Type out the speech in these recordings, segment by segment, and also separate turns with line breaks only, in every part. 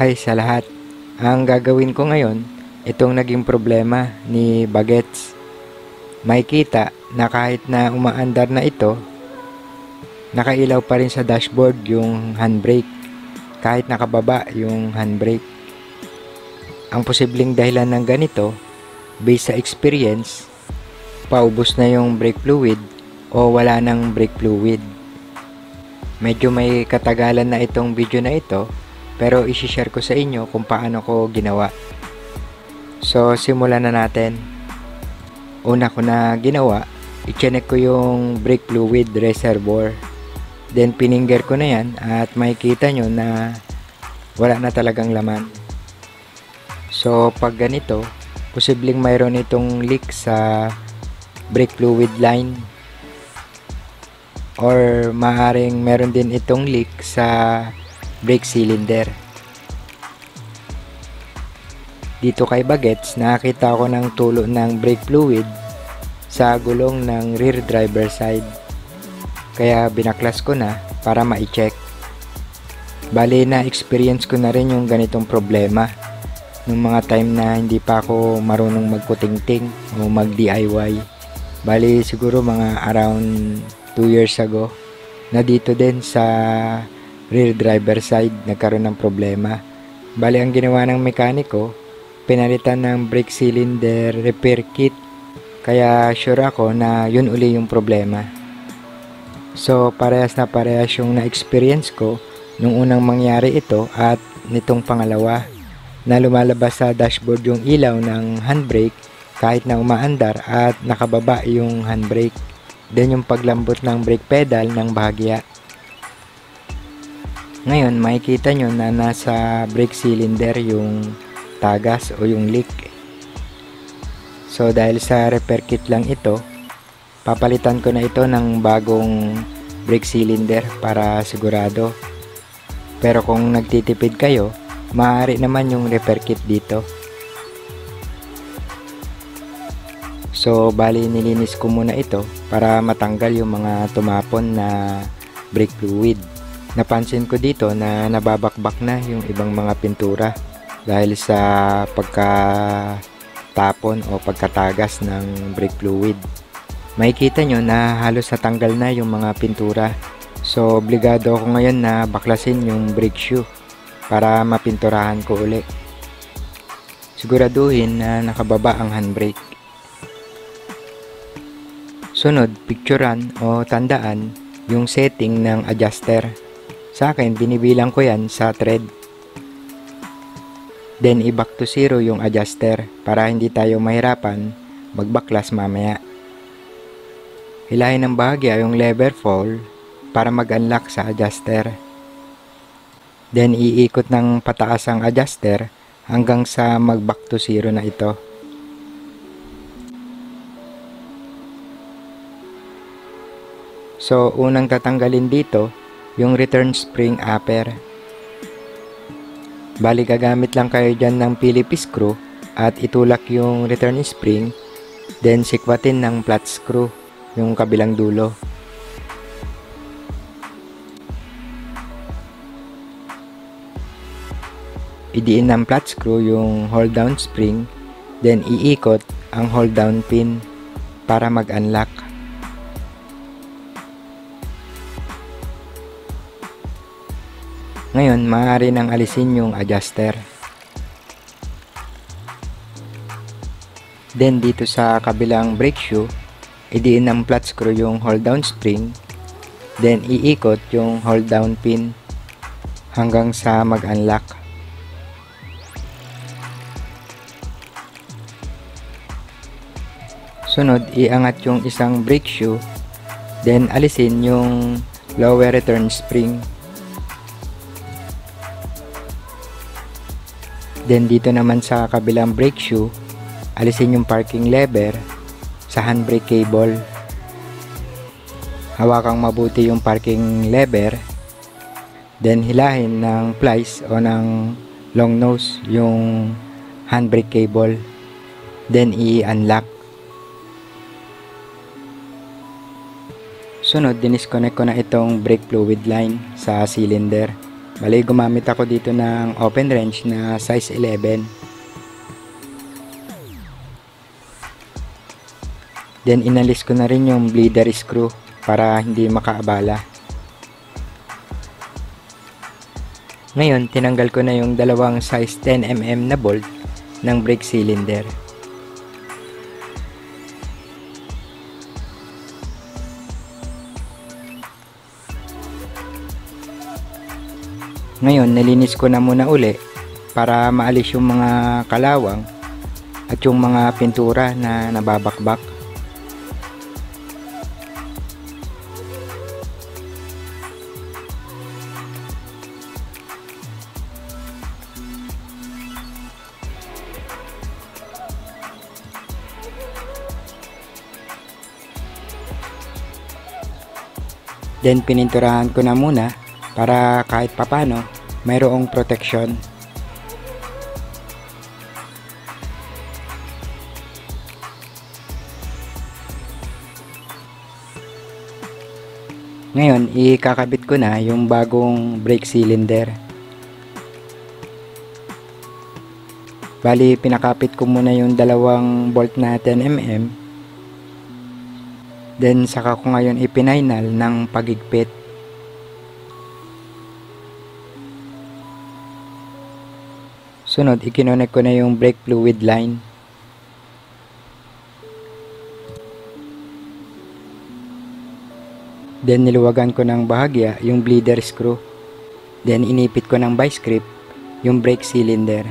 Hi sa lahat. Ang gagawin ko ngayon, itong naging problema ni Bagets. Makikita na kahit na umaandar na ito, nakailaw pa rin sa dashboard yung handbrake kahit nakababa yung handbrake. Ang posibleng dahilan ng ganito, based sa experience, paubos na yung brake fluid o wala nang brake fluid. Medyo may katagalan na itong video na ito, pero isi-share ko sa inyo kung paano ko ginawa. So, simulan na natin. Una ko na ginawa, i-check ko yung brake fluid reservoir. Then, pininger ko na yan at makikita nyo na wala na talagang laman. So, pag ganito, posibleng mayroon itong leak sa brake fluid line. Or maaaring meron din itong leak sa brake cylinder. Dito kay Bagets, nakakita ko ng tulo ng brake fluid sa gulong ng rear driver side. Kaya binaklas ko na para ma-check. Bali na experience ko na rin yung ganitong problema nung mga time na hindi pa ako marunong magkutingting o mag-DIY. Bali siguro mga around 2 years ago na dito din sa rear driver side nagkaroon ng problema. Bali ang ginawa ng mekaniko, pinalitan ng brake cylinder repair kit. Kaya sure ako na yun uli yung problema. So parehas na parehas yung na-experience ko nung unang mangyari ito at nitong pangalawa na lumalabas sa dashboard yung ilaw ng handbrake kahit na umaandar at nakababa yung handbrake. Then yung paglambot ng brake pedal ng bahagya. Ngayon, makikita nyo na nasa brake cylinder yung tagas o yung leak. So, dahil sa repair kit lang ito, papalitan ko na ito ng bagong brake cylinder para sigurado. Pero kung nagtitipid kayo, maaari naman yung repair kit dito. So, bali nilinis ko muna ito para matanggal yung mga tumapon na brake fluid. Napansin ko dito na nababakbak na yung ibang mga pintura dahil sa pagkatapon o pagkatagas ng brake fluid. Makikita nyo na halos natanggal na yung mga pintura. So, obligado ako ngayon na baklasin yung brake shoe para mapinturahan ko uli. Siguraduhin na nakababa ang handbrake. Sunod, picturean o tandaan yung setting ng adjuster. Sa akin, binibilang ko yan sa thread. Then, i-back to 0 yung adjuster para hindi tayo mahirapan magbaklas mamaya. Hilahin ng bahagya yung lever fall para mag-unlock sa adjuster. Then, iikot ng pataas ang adjuster hanggang sa mag-back to 0 na ito. So, unang tatanggalin dito yung return spring upper. Bali gagamit lang kayo dyan ng Phillips screw at itulak yung return spring, then sikwatin ng flat screw yung kabilang dulo. Idiin ng flat screw yung hold down spring, then iikot ang hold down pin para mag-unlock. Ngayon, maaari nang alisin yung adjuster. Then, dito sa kabilang brake shoe, idiin ng flat screw yung hold down spring. Then, iikot yung hold down pin hanggang sa mag-unlock. Sunod, iangat yung isang brake shoe. Then, alisin yung lower return spring. Then dito naman sa kabilang brake shoe, alisin yung parking lever sa handbrake cable. Hawakang mabuti yung parking lever. Then hilahin ng plies o ng long nose yung handbrake cable. Then i-unlock. Sunod, dinisconnect ko na itong brake fluid line sa cylinder. Bali, gumamit ako dito ng open wrench na size 11. Then inalis ko na rin yung bleeder screw para hindi makaabala. Ngayon, tinanggal ko na yung dalawang size 10mm na bolt ng brake cylinder. Ngayon, nalinis ko na muna uli para maalis yung mga kalawang at yung mga pintura na nababakbak. Then pininturahan ko na muna para kahit papano mayroong protection. Ngayon, ikakabit ko na yung bagong brake cylinder. Bali, pinakapit ko muna yung dalawang bolt na 10mm. Then, saka ko ngayon ipinainal ng pagigpit. Sunod, ikinonek ko na yung brake fluid line. Then, niluwagan ko ng bahagya yung bleeder screw. Then, inipit ko ng vice grip yung brake cylinder.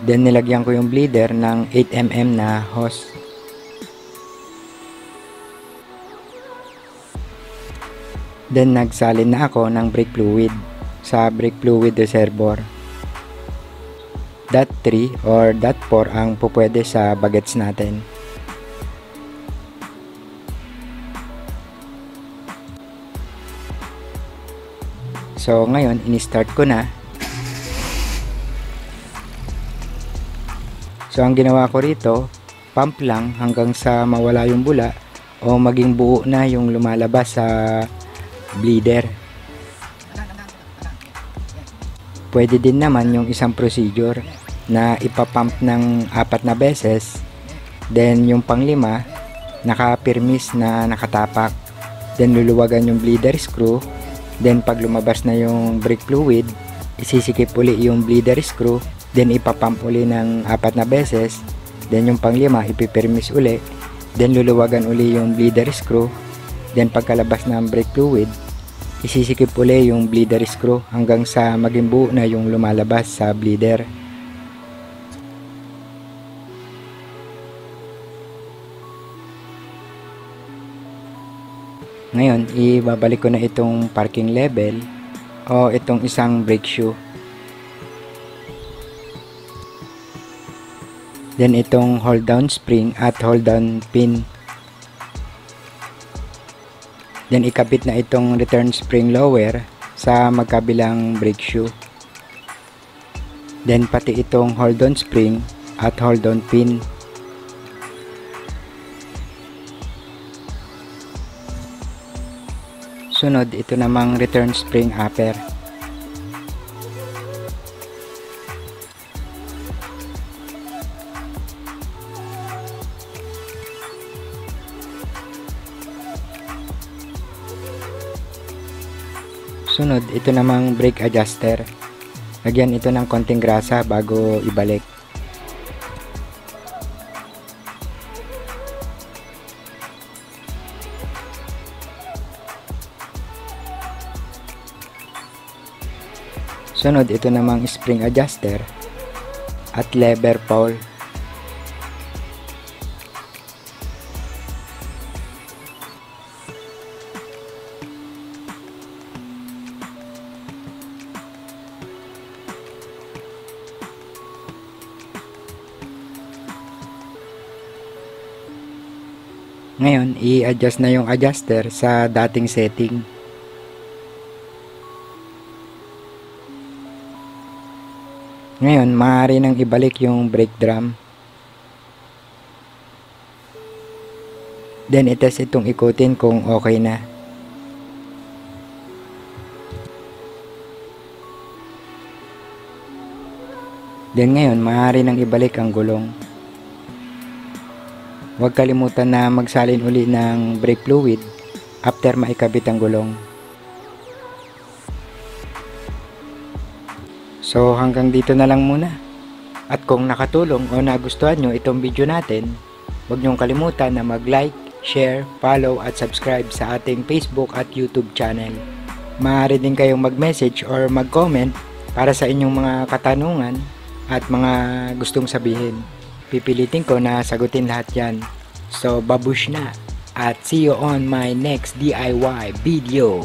Then, nilagyan ko yung bleeder ng 8mm na hose. Then, nagsalin na ako ng brake fluid sa brake fluid reservoir. .3 or .4 ang pupwede sa bagets natin. So ngayon, ini-start ko na. So ang ginawa ko rito, pump lang hanggang sa mawala yung bula o maging buo na yung lumalabas sa bleeder. Pwede din naman yung isang procedure na ipapump ng 4 na beses, then yung pang-5 naka-permis na nakatapak, then luluwagan yung bleeder screw, then pag lumabas na yung brake fluid, isisikip uli yung bleeder screw, then ipapump uli ng 4 na beses, then yung pang-5 ipipermis uli, then luluwagan uli yung bleeder screw, then pagkalabas ng brake fluid, isisikip uli yung bleeder screw hanggang sa maging buo na yung lumalabas sa bleeder. Ngayon, ibabalik ko na itong parking level o itong isang brake shoe. Then itong hold down spring at hold down pin. Then ikabit na itong return spring lower sa magkabilang brake shoe. Then pati itong hold on spring at hold on pin. Sunod, ito namang return spring upper. Sunod, ito namang brake adjuster. Lagyan ito ng konting grasa bago ibalik. Sunod, ito namang spring adjuster at lever pole. Ngayon, i-adjust na yung adjuster sa dating setting. Ngayon, maaari nang ibalik yung brake drum. Then, itest itong ikutin kung okay na. Then ngayon, maaari nang ibalik ang gulong. Huwag kalimutan na magsalin uli ng brake fluid after maikabit ang gulong. So hanggang dito na lang muna. At kung nakatulong o nagustuhan nyo itong video natin, huwag nyong kalimutan na mag-like, share, follow at subscribe sa ating Facebook at YouTube channel. Maaari din kayong mag-message or mag-comment para sa inyong mga katanungan at mga gustong sabihin. Pipilitin ko na sagutin lahat yan. So babush na at see you on my next DIY video.